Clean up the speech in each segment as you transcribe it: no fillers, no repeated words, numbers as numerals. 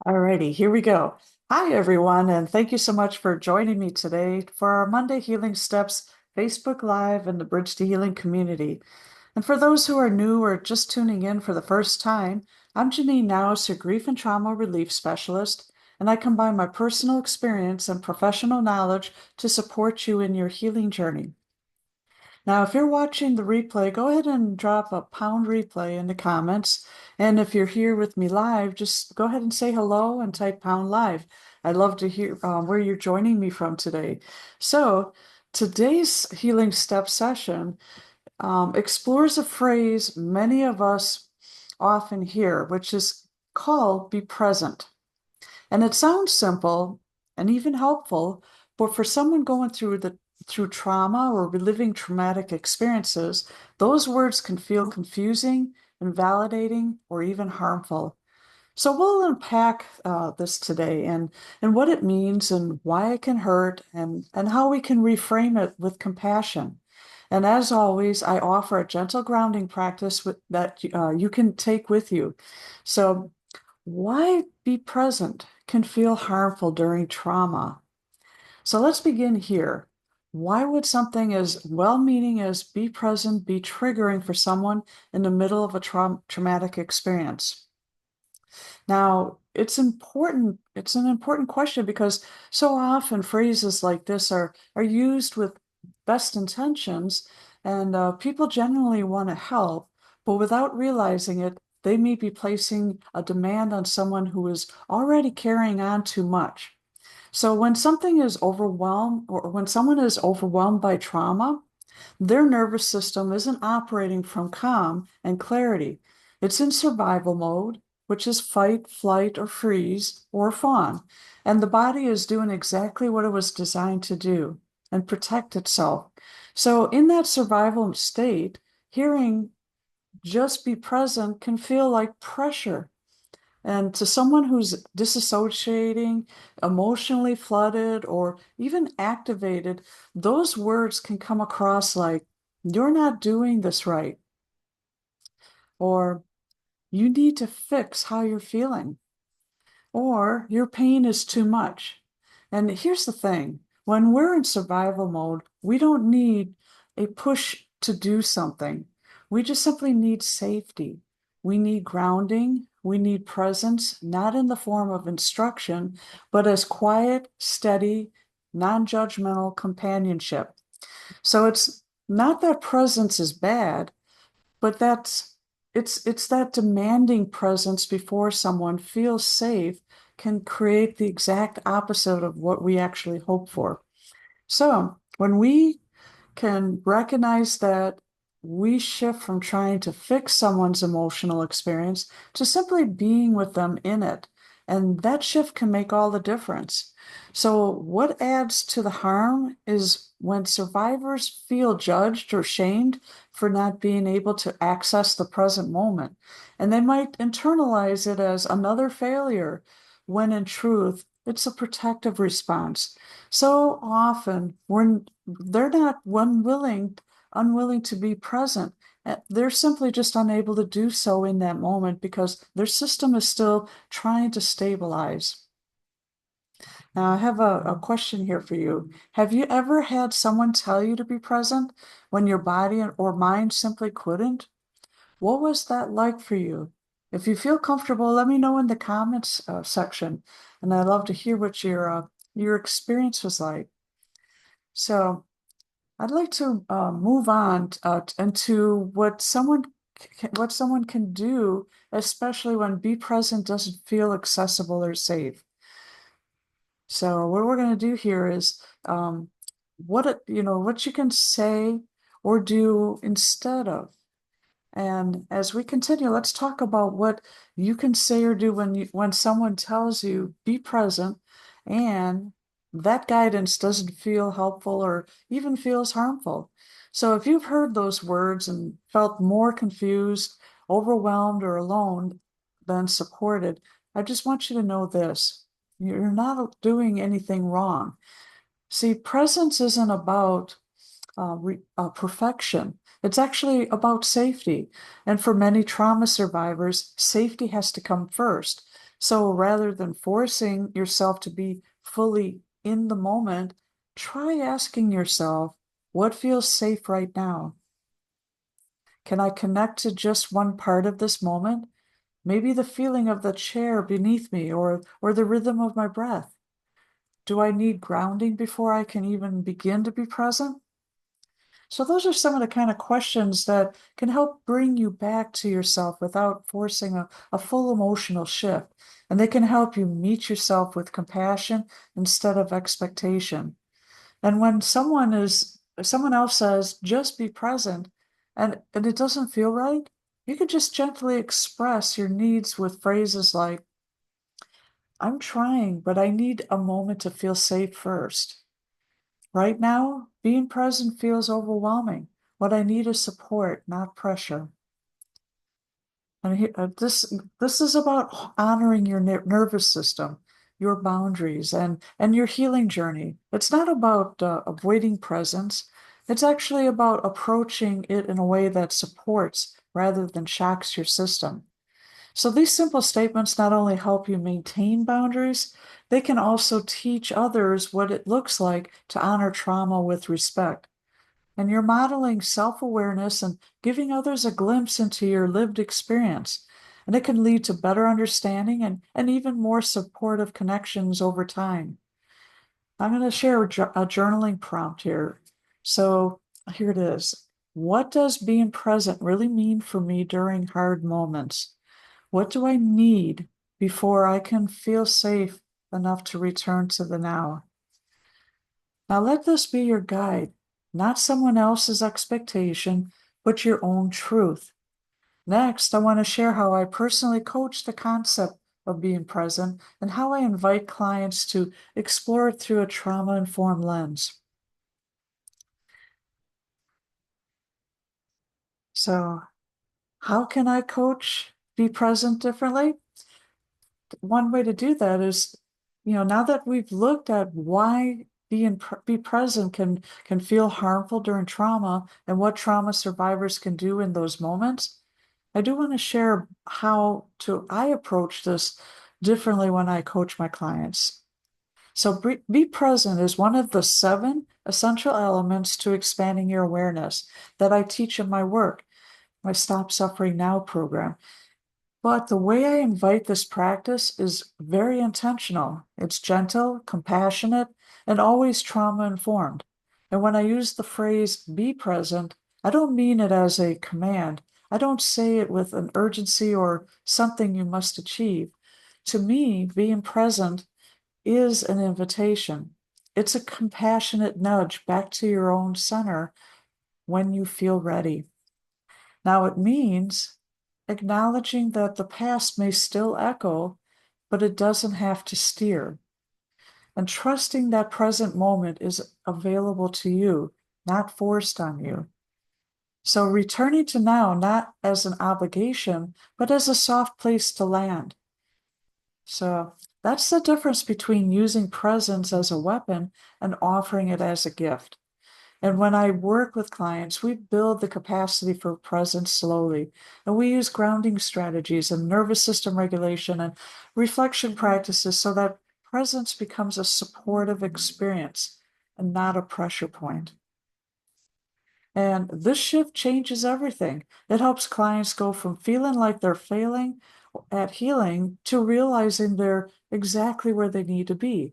Alrighty, here we go. Hi, everyone, and thank you so much for joining me today for our Monday Healing Steps Facebook Live and the Bridge to Healing community. And for those who are new or just tuning in for the first time, I'm Janine Naus, your grief and trauma relief specialist, and I combine my personal experience and professional knowledge to support you in your healing journey. Now, if you're watching the replay, go ahead and drop a pound replay in the comments. And if you're here with me live, just go ahead and say hello and type pound live. I'd love to hear where you're joining me from today. So, today's Healing Step session explores a phrase many of us often hear, which is called be present. And it sounds simple and even helpful, but for someone going through trauma or reliving traumatic experiences, those words can feel confusing, invalidating, or even harmful. So we'll unpack this today and what it means and why it can hurt and how we can reframe it with compassion. And as always, I offer a gentle grounding practice that you can take with you. So why be present can feel harmful during trauma. So let's begin here. Why would something as well-meaning as be present be triggering for someone in the middle of a traumatic experience? Now, it's an important question because so often phrases like this are used with best intentions, and people genuinely want to help, but without realizing it, they may be placing a demand on someone who is already carrying on too much. So when something is overwhelmed, or when someone is overwhelmed by trauma, their nervous system isn't operating from calm and clarity. It's in survival mode, which is fight, flight, or freeze, or fawn. And the body is doing exactly what it was designed to do and protect itself. So, in that survival state, hearing just be present can feel like pressure. And to someone who's disassociating, emotionally flooded, or even activated, those words can come across like, you're not doing this right, or you need to fix how you're feeling, or your pain is too much. And here's the thing, when we're in survival mode, we don't need a push to do something. We just simply need safety. We need grounding. We need presence, not in the form of instruction, but as quiet, steady, non judgmental companionship. So it's not that presence is bad, but it's that demanding presence before someone feels safe can create the exact opposite of what we actually hope for. So when we can recognize that, we shift from trying to fix someone's emotional experience to simply being with them in it. And that shift can make all the difference. So, what adds to the harm is when survivors feel judged or shamed for not being able to access the present moment. And they might internalize it as another failure, when in truth, it's a protective response. So often, when they're not unwilling to be present. They're simply just unable to do so in that moment because their system is still trying to stabilize. Now, I have a question here for you. Have you ever had someone tell you to be present when your body or mind simply couldn't? What was that like for you? If you feel comfortable, let me know in the comments section, and I'd love to hear what your experience was like. So, I'd like to move on into what someone can do, especially when be present doesn't feel accessible or safe. So what we're going to do here is what you can say or do instead of. And as we continue, let's talk about what you can say or do when someone tells you be present and that guidance doesn't feel helpful or even feels harmful. So if you've heard those words and felt more confused, overwhelmed, or alone than supported, I just want you to know this. You're not doing anything wrong. See, presence isn't about perfection. It's actually about safety. And for many trauma survivors, safety has to come first. So rather than forcing yourself to be fully in the moment, try asking yourself, what feels safe right now? Can I connect to just one part of this moment? Maybe the feeling of the chair beneath me or the rhythm of my breath. Do I need grounding before I can even begin to be present? So, those are some of the kind of questions that can help bring you back to yourself without forcing a full emotional shift. And they can help you meet yourself with compassion instead of expectation. And when someone else says, just be present, and it doesn't feel right, you can just gently express your needs with phrases like, I'm trying, but I need a moment to feel safe first. Right now, being present feels overwhelming. What I need is support, not pressure. And this is about honoring your nervous system, your boundaries, and your healing journey. It's not about avoiding presence. It's actually about approaching it in a way that supports rather than shocks your system. So these simple statements not only help you maintain boundaries, they can also teach others what it looks like to honor trauma with respect. And you're modeling self awareness and giving others a glimpse into your lived experience. And it can lead to better understanding and even more supportive connections over time. I'm going to share a journaling prompt here. So here it is. What does being present really mean for me during hard moments? What do I need before I can feel safe enough to return to the now? Now let this be your guide, not someone else's expectation, but your own truth. Next, I want to share how I personally coach the concept of being present and how I invite clients to explore it through a trauma-informed lens. So, how can I coach be present differently? One way to do that is, now that we've looked at why be present can feel harmful during trauma and what trauma survivors can do in those moments, I do want to share how to I approach this differently when I coach my clients. So be present is one of the 7 essential elements to expanding your awareness that I teach in my work, my Stop Suffering Now program. But the way I invite this practice is very intentional. It's gentle, compassionate, and always trauma informed. And when I use the phrase be present, I don't mean it as a command. I don't say it with an urgency or something you must achieve. To me, being present is an invitation. It's a compassionate nudge back to your own center when you feel ready. Now, it means acknowledging that the past may still echo, but it doesn't have to steer, and trusting that present moment is available to you, not forced on you. So, returning to now, not as an obligation, but as a soft place to land. So, that's the difference between using presence as a weapon and offering it as a gift. And when I work with clients, we build the capacity for presence slowly. And we use grounding strategies and nervous system regulation and reflection practices so that presence becomes a supportive experience and not a pressure point. And this shift changes everything. It helps clients go from feeling like they're failing at healing to realizing they're exactly where they need to be.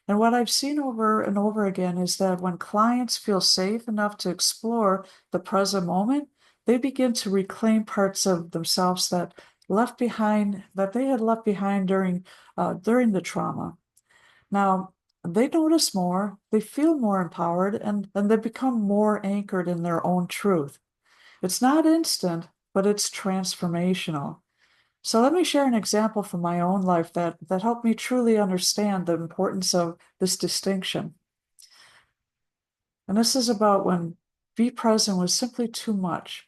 And what I've seen over and over again is that when clients feel safe enough to explore the present moment, they begin to reclaim parts of themselves that they had left behind during the trauma. Now, they notice more, they feel more empowered, and they become more anchored in their own truth. It's not instant, but it's transformational. So let me share an example from my own life that helped me truly understand the importance of this distinction. And this is about when be present was simply too much.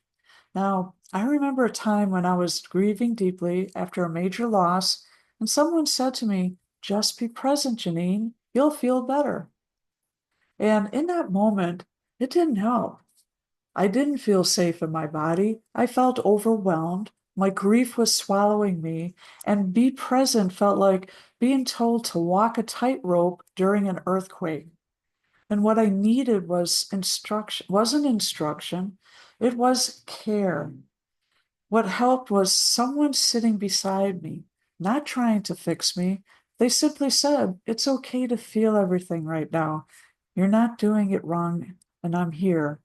Now, I remember a time when I was grieving deeply after a major loss, and someone said to me, just be present, Janine, you'll feel better. And in that moment, it didn't help. I didn't feel safe in my body. I felt overwhelmed, My grief was swallowing me, and be present felt like being told to walk a tightrope during an earthquake. And what I needed was instruction, wasn't instruction, it was care. What helped was someone sitting beside me, not trying to fix me. They simply said, "It's okay to feel everything right now. You're not doing it wrong, and I'm here."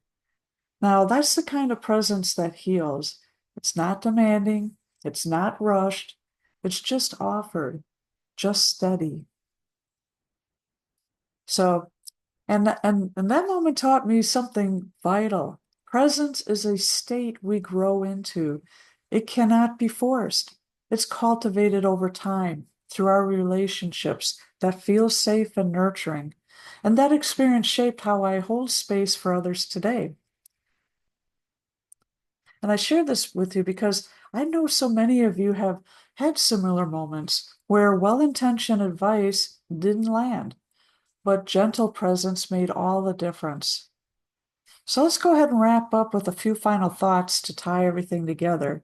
Now, that's the kind of presence that heals. It's not demanding, it's not rushed, it's just offered, just steady. So, and that moment taught me something vital. Presence is a state we grow into. It cannot be forced. It's cultivated over time through our relationships that feel safe and nurturing. And that experience shaped how I hold space for others today. And I share this with you because I know so many of you have had similar moments where well-intentioned advice didn't land, but gentle presence made all the difference. So let's go ahead and wrap up with a few final thoughts to tie everything together.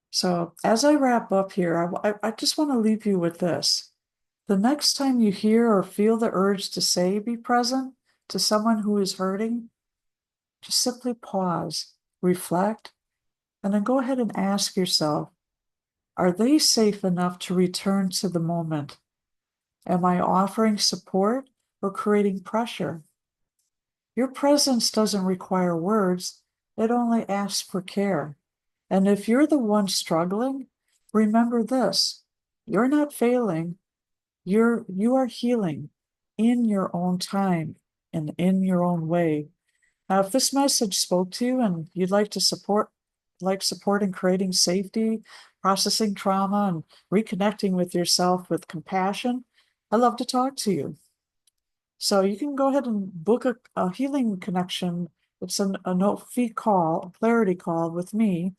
So as I wrap up here, I just want to leave you with this. The next time you hear or feel the urge to say be present to someone who is hurting, just simply pause, reflect, and then go ahead and ask yourself, are they safe enough to return to the moment? Am I offering support or creating pressure? Your presence doesn't require words, it only asks for care. And if you're the one struggling, remember this: you're not failing, you are healing in your own time and in your own way. Now, if this message spoke to you and you'd like to support in creating safety, processing trauma, and reconnecting with yourself with compassion, I'd love to talk to you. So you can go ahead and book a healing connection. It's a no fee call, a clarity call with me,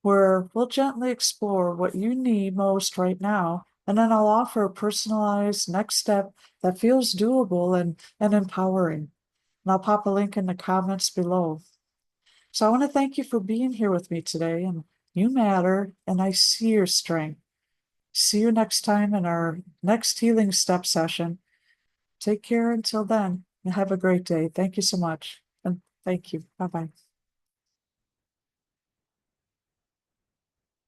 where we'll gently explore what you need most right now. And then I'll offer a personalized next step that feels doable and empowering. And I'll pop a link in the comments below. So I want to thank you for being here with me today. And you matter, and I see your strength. See you next time in our next healing step session. Take care until then, and have a great day. Thank you so much. And thank you. Bye bye.